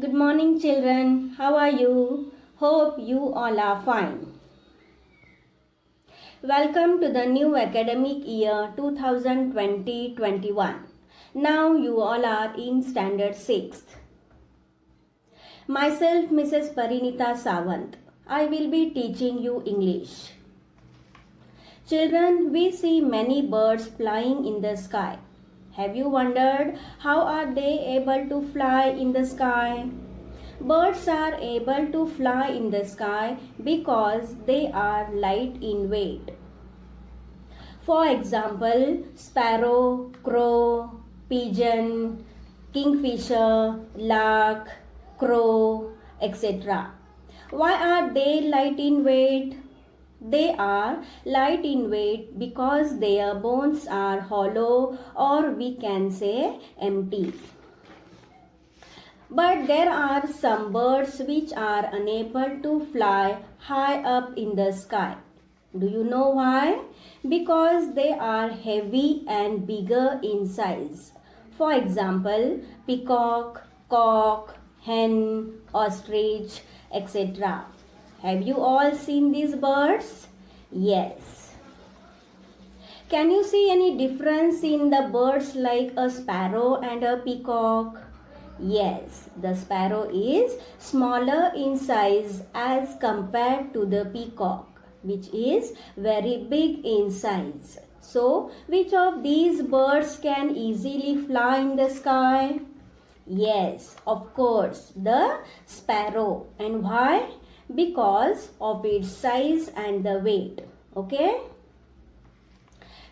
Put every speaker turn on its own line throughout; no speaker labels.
Good morning, children. How are you? Hope you all are fine. Welcome to the new academic year 2020-21. Now you all are in standard 6th. Myself, Mrs. Parinita Sawant. I will be teaching you English. Children, we see many birds flying in the sky. Have you wondered how are they able to fly in the sky? Birds are able to fly in the sky because they are light in weight. For example, sparrow, crow, pigeon, kingfisher, lark, crow, etc. Why are they light in weight? They are light in weight because their bones are hollow, or we can say empty. But there are some birds which are unable to fly high up in the sky. Do you know why? Because they are heavy and bigger in size. For example, peacock, cock, hen, ostrich, etc. Have you all seen these birds? Yes. Can you see any difference in the birds like a sparrow and a peacock? Yes, the sparrow is smaller in size as compared to the peacock, which is very big in size. So, which of these birds can easily fly in the sky? Yes, of course, the sparrow. And why? Because of its size and the weight. Okay?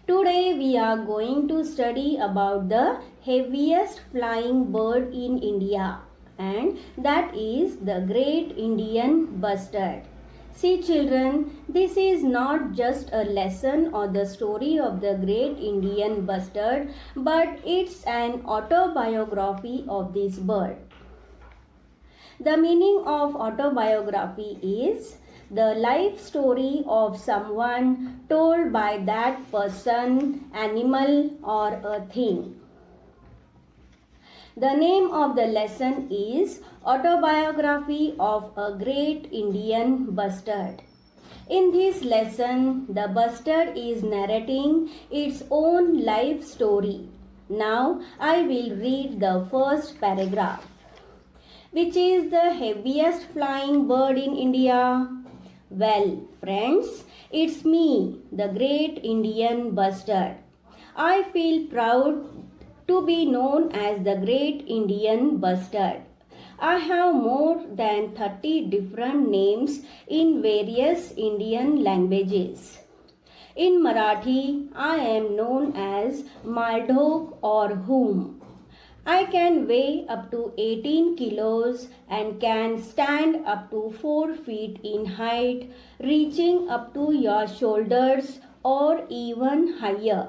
Today we are going to study about the heaviest flying bird in India, and that is the Great Indian Bustard. See children, this is not just a lesson or the story of the Great Indian Bustard, but it's an autobiography of this bird. The meaning of autobiography is the life story of someone told by that person, animal, or a thing. The name of the lesson is Autobiography of a Great Indian Bustard. In this lesson, the bustard is narrating its own life story. Now, I will read the first paragraph. Which is the heaviest flying bird in India? Well, friends, it's me, the Great Indian Bustard. I feel proud to be known as the Great Indian Bustard. I have more than 30 different names in various Indian languages. In Marathi, I am known as Maldhok or Whom. I can weigh up to 18 kilos and can stand up to 4 feet in height, reaching up to your shoulders or even higher.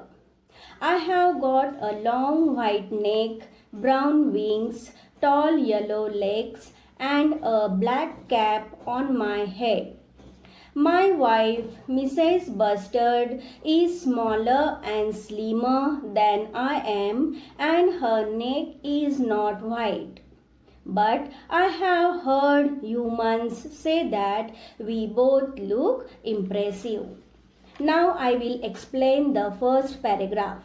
I have got a long white neck, brown wings, tall yellow legs, and a black cap on my head. My wife, Mrs. Bustard, is smaller and slimmer than I am, and her neck is not white. But I have heard humans say that we both look impressive. Now I will explain the first paragraph.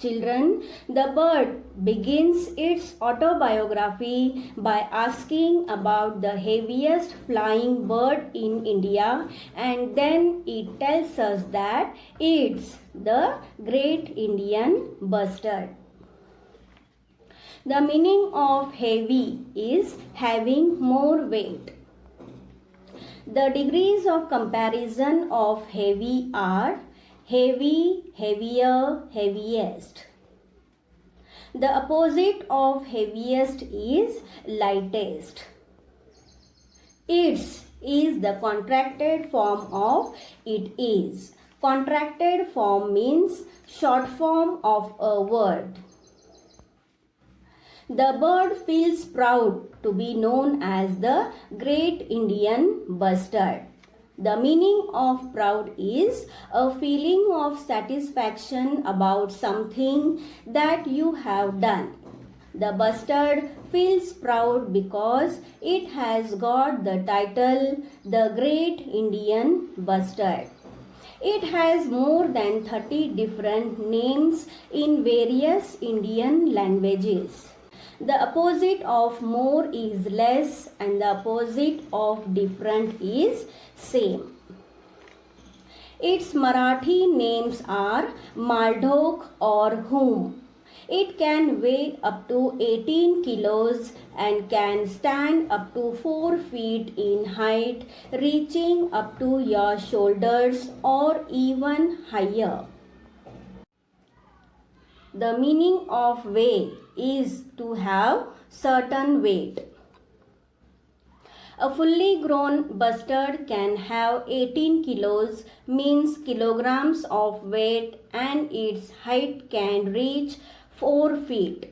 Children, the bird begins its autobiography by asking about the heaviest flying bird in India, and then it tells us that it's the Great Indian Bustard. The meaning of heavy is having more weight. The degrees of comparison of heavy are heavy, heavier, heaviest. The opposite of heaviest is lightest. Its is the contracted form of it is. Contracted form means short form of a word. The bird feels proud to be known as the Great Indian Bustard. The meaning of proud is a feeling of satisfaction about something that you have done. The bustard feels proud because it has got the title the Great Indian Bustard. It has more than 30 different names in various Indian languages. The opposite of more is less and the opposite of different is same. Its Marathi names are Maldhok or Hum. It can weigh up to 18 kilos and can stand up to 4 feet in height, reaching up to your shoulders or even higher. The meaning of weigh is to have certain weight. A fully grown bustard can have 18 kilos, means kilograms of weight, and its height can reach 4 feet.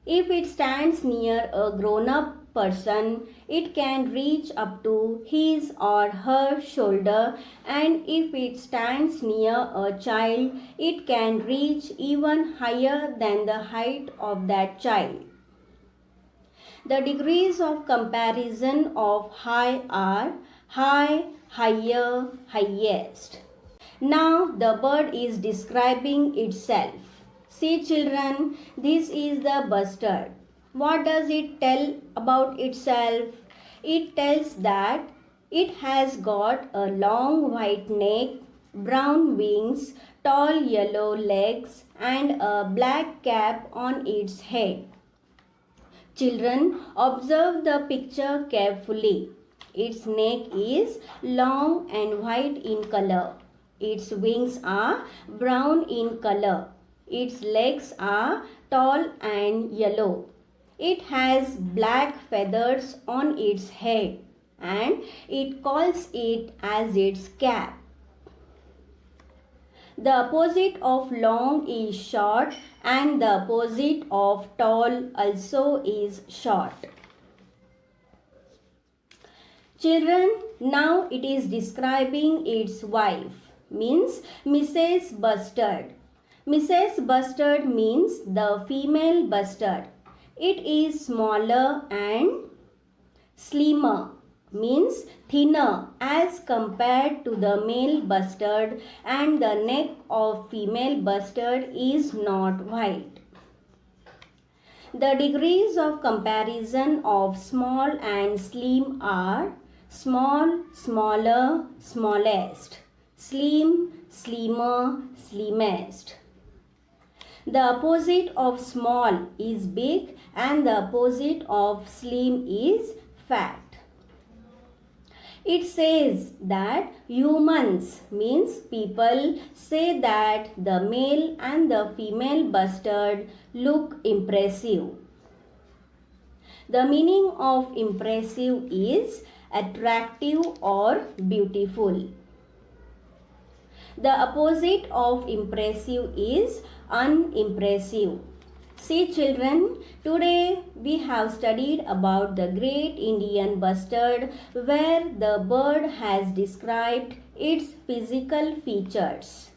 If it stands near a grown-up person, it can reach up to his or her shoulder, and if it stands near a child, it can reach even higher than the height of that child. The degrees of comparison of high are high, higher, highest. Now the bird is describing itself. See children, this is the bustard. What does it tell about itself? It tells that it has got a long white neck, brown wings, tall yellow legs, and a black cap on its head. Children, observe the picture carefully. Its neck is long and white in color. Its wings are brown in color. Its legs are tall and yellow. It has black feathers on its head and it calls it as its cap. The opposite of long is short and the opposite of tall also is short. Children, now it is describing its wife, means Mrs. Bustard. Mrs. Bustard means the female bustard. It is smaller and slimmer, means thinner as compared to the male bustard, and the neck of female bustard is not white. The degrees of comparison of small and slim are small, smaller, smallest, slim, slimmer, slimmest. The opposite of small is big and the opposite of slim is fat. It says that humans, means people, say that the male and the female bustard look impressive. The meaning of impressive is attractive or beautiful. The opposite of impressive is unimpressive. See children, today we have studied about the Great Indian Bustard, where the bird has described its physical features.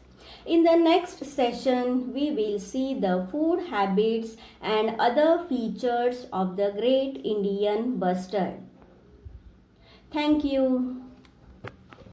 In the next session, we will see the food habits and other features of the Great Indian Bustard. Thank you.